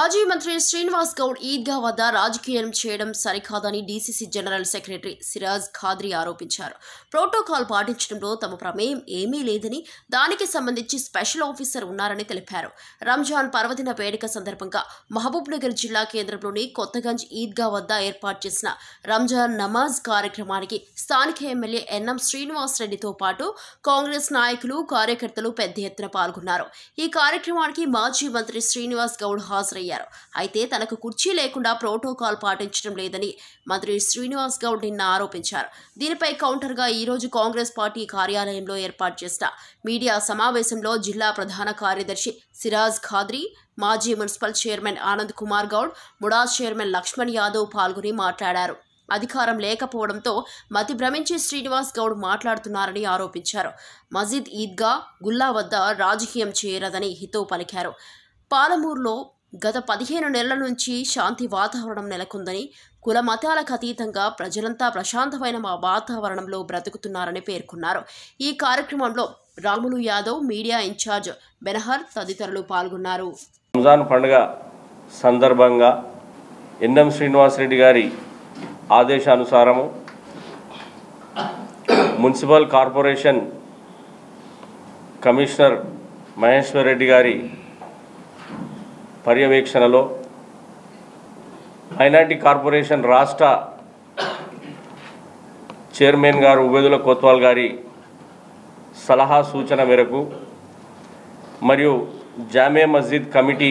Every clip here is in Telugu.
మాజీ మంత్రి శ్రీనివాస్ గౌడ్ ఈద్గా వద్ద రాజకీయం చేయడం సరికాదని DCC general secretary Siraj Qadri ఆరోపించారు. ప్రోటోకాల్ పాటించడంలో తమ ప్రమేయం ఏమీ లేదని, దానికి సంబంధించి స్పెషల్ ఆఫీసర్ ఉన్నారని తెలిపారు. రంజాన్ పర్వదిన వేడుక సందర్భంగా మహబూబ్నగర్ జిల్లా కేంద్రంలోని కొత్తగంజ్ ఈద్గా వద్ద ఏర్పాటు చేసిన రంజాన్ నమాజ్ కార్యక్రమానికి స్థానిక ఎమ్మెల్యే ఎన్ఎం శ్రీనివాస్ రెడ్డితో పాటు కాంగ్రెస్ నాయకులు, కార్యకర్తలు పెద్ద ఎత్తున పాల్గొన్నారు. ఈ కార్యక్రమానికి మాజీ మంత్రి శ్రీనివాస్ గౌడ్ హాజరయ్యారు. అయితే తనకు కుర్చీ లేకుండా ప్రోటోకాల్ పాటించడం లేదని మంత్రి శ్రీనివాస్ గౌడ్ నిన్న ఆరోపించారు. దీనిపై కౌంటర్గా ఈ రోజు కాంగ్రెస్ పార్టీ కార్యాలయంలో ఏర్పాటు చేసిన మీడియా సమావేశంలో జిల్లా ప్రధాన కార్యదర్శి సిరాజ్ ఖాద్రీ, మాజీ municipal chairman Anand Kumar Goud, MUDA chairman Lakshman Yadav పాల్గొని మాట్లాడారు. అధికారం లేకపోవడంతో మతి భ్రమించి శ్రీనివాస్ గౌడ్ మాట్లాడుతున్నారని ఆరోపించారు. మజీద్ ఈద్గా గుల్లా వద్ద రాజకీయం చేయరదని హితవు పలికారు. పాలమూరులో గత 15 నెలల నుంచి శాంతి వాతావరణం నెలకొందని, కుల మతాలకు అతీతంగా ప్రజలంతా ప్రశాంతమైన వాతావరణంలో బ్రతుకుతున్నారని పేర్కొన్నారు. ఈ కార్యక్రమంలో రాములు యాదవ్, మీడియా ఇన్ఛార్జ్ బెనహర్ తదితరులు పాల్గొన్నారు. రంజాన్ పండుగ సందర్భంగా ఎన్ఎం శ్రీనివాసరెడ్డి గారి ఆదేశానుసారము municipal corporation commissioner Maheshwar Reddy గారి పర్యవేక్షణలో మైనార్టీ కార్పొరేషన్ రాష్ట్ర చైర్మన్ గారు ఉబేదుల కోత్వాల్ గారి సలహా సూచన మేరకు మరియు జామే మస్జిద్ కమిటీ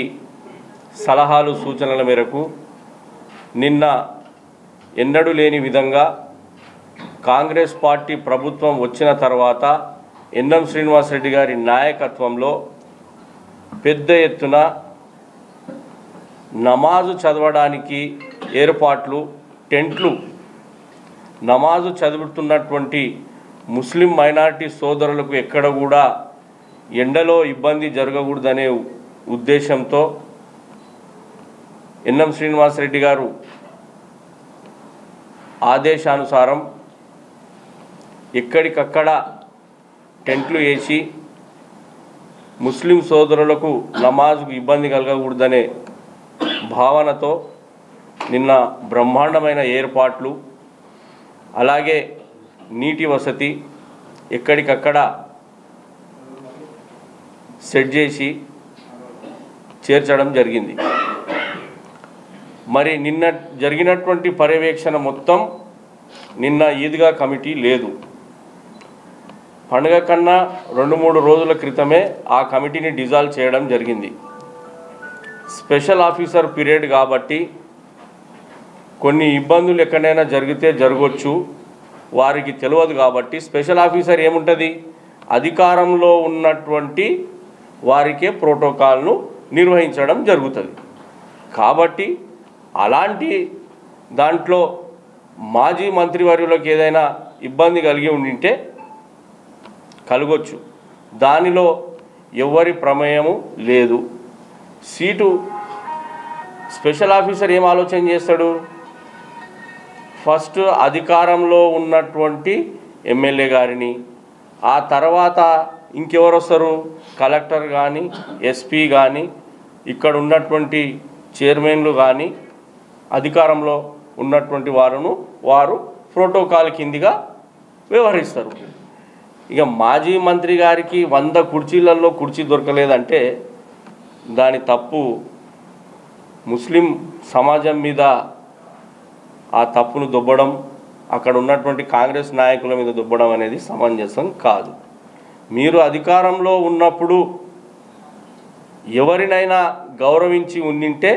సలహాలు సూచనల మేరకు నిన్న ఎన్నడూ లేని విధంగా కాంగ్రెస్ పార్టీ ప్రభుత్వం వచ్చిన తర్వాత ఎన్ఎం శ్రీనివాసరెడ్డి గారి నాయకత్వంలో పెద్ద ఎత్తున నమాజు చదవడానికి ఏర్పాట్లు, టెంట్లు, నమాజు చదువుతున్నటువంటి ముస్లిం మైనారిటీ సోదరులకు ఎక్కడ కూడా ఎండలో ఇబ్బంది జరగకూడదనే ఉద్దేశంతో ఎన్ఎం శ్రీనివాసరెడ్డి గారు ఆదేశానుసారం ఎక్కడికక్కడ టెంట్లు వేసి ముస్లిం సోదరులకు నమాజ్కు ఇబ్బంది కలగకూడదనే భావనతో నిన్న బ్రహ్మాండమైన ఏర్పాట్లు, అలాగే నీటి వసతి ఎక్కడికక్కడ సెట్ చేసి చేర్చడం జరిగింది. మరి నిన్న జరిగినటువంటి పర్యవేక్షణ మొత్తం నిన్న ఈద్గా కమిటీ లేదు. పండుగ కన్నా 2-3 రోజుల క్రితమే ఆ కమిటీని డిజాల్వ్ చేయడం జరిగింది. స్పెషల్ ఆఫీసర్ పీరియడ్ కాబట్టి కొన్ని ఇబ్బందులు ఎక్కడైనా జరిగితే జరగవచ్చు, వారికి తెలియదు. కాబట్టి స్పెషల్ ఆఫీసర్ ఏముంటుంది, అధికారంలో ఉన్నటువంటి వారికే ప్రోటోకాల్ను నిర్వహించడం జరుగుతుంది. కాబట్టి అలాంటి దాంట్లో మాజీ మంత్రివర్యులకు ఏదైనా ఇబ్బంది కలిగి ఉండింటే కలగొచ్చు. దానిలో ఎవరి ప్రమేయము లేదు. సీటు స్పెషల్ ఆఫీసర్ ఏం ఆలోచన చేస్తాడు, ఫస్ట్ అధికారంలో ఉన్నటువంటి ఎమ్మెల్యే గారిని, ఆ తర్వాత ఇంకెవరు వస్తారు, కలెక్టర్ కానీ, ఎస్పీ కానీ, ఇక్కడ ఉన్నటువంటి చైర్మన్లు కానీ, అధికారంలో ఉన్నటువంటి వారు ప్రోటోకాల్ కిందిగా వ్యవహరిస్తారు. ఇక మాజీ మంత్రి గారికి 100 కుర్చీలలో కుర్చీ దొరకలేదంటే దాని తప్పు ముస్లిం సమాజం మీద ఆ తప్పును దొబ్బడం, అక్కడ ఉన్నటువంటి కాంగ్రెస్ నాయకుల మీద దొబ్బడం అనేది సమంజసం కాదు. మీరు అధికారంలో ఉన్నప్పుడు ఎవరినైనా గౌరవించి ఉండింటే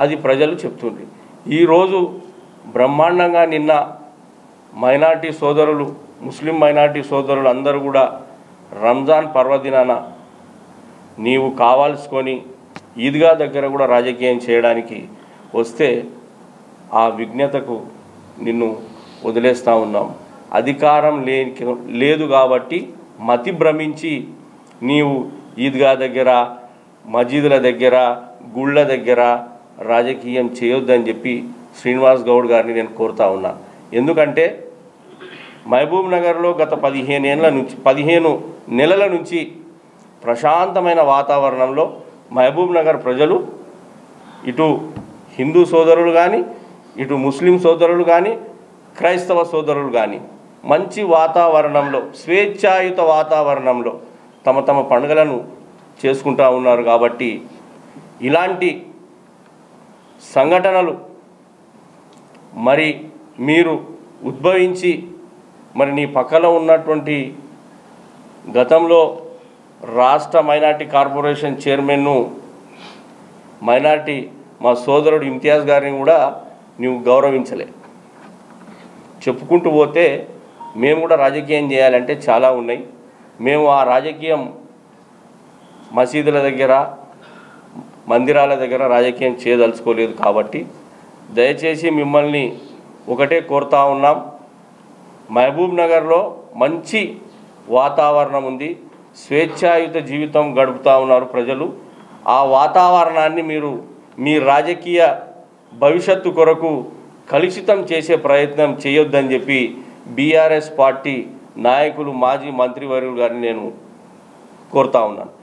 అది ప్రజలు చెప్తుండ్రు. ఈరోజు బ్రహ్మాండంగా నిన్న మైనార్టీ సోదరులు, ముస్లిం మైనార్టీ సోదరులు అందరూ కూడా రంజాన్ పర్వదినాన నీవు కావాల్సుకొని ఈద్గా దగ్గర కూడా రాజకీయం చేయడానికి వస్తే ఆ విజ్ఞతకు నిన్ను వదిలేస్తూ ఉన్నాం. అధికారం లేదు కాబట్టి మతి భ్రమించి నీవు ఈద్గా దగ్గర, మసీదుల దగ్గర, గుళ్ళ దగ్గర రాజకీయం చేయొద్దని చెప్పి శ్రీనివాస్ గౌడ్ గారిని నేను కోరుతా ఉన్నా. ఎందుకంటే మహబూబ్ నగర్లో గత 15 నెలల నుంచి ప్రశాంతమైన వాతావరణంలో మహబూబ్ నగర్ ప్రజలు ఇటు హిందూ సోదరులు కానీ, ఇటు ముస్లిం సోదరులు కానీ, క్రైస్తవ సోదరులు కానీ మంచి వాతావరణంలో, స్వేచ్ఛాయుత వాతావరణంలో తమ తమ పండుగలను చేసుకుంటూ ఉన్నారు. కాబట్టి ఇలాంటి సంఘటనలు మరి మీరు ఉద్భవించి మరి నీ పక్కన ఉన్నటువంటి గతంలో రాష్ట్ర మైనార్టీ కార్పొరేషన్ చైర్మన్ను మైనార్టీ మా సోదరుడు ఇమ్తియాజ్ గారిని కూడా నువ్వు గౌరవించలే. చెప్పుకుంటూ పోతే మేము కూడా రాజకీయం చేయాలంటే చాలా ఉన్నాయి. మేము ఆ రాజకీయం మసీదుల దగ్గర, మందిరాల దగ్గర రాజకీయం చేయదలుచుకోలేదు. కాబట్టి దయచేసి మిమ్మల్ని ఒకటే కోరుతా ఉన్నాం, మహబూబ్ నగర్లో మంచి వాతావరణం ఉంది, స్వేచ్ఛాయుత జీవితం గడుపుతూ ఉన్నారు ప్రజలు. ఆ వాతావరణాన్ని మీరు మీ రాజకీయ భవిష్యత్తు కొరకు కలుషితం చేసే ప్రయత్నం చేయొద్దని చెప్పి బీఆర్ఎస్ పార్టీ నాయకులు, మాజీ మంత్రివర్యులు గారిని నేను కోరుతా ఉన్నాను.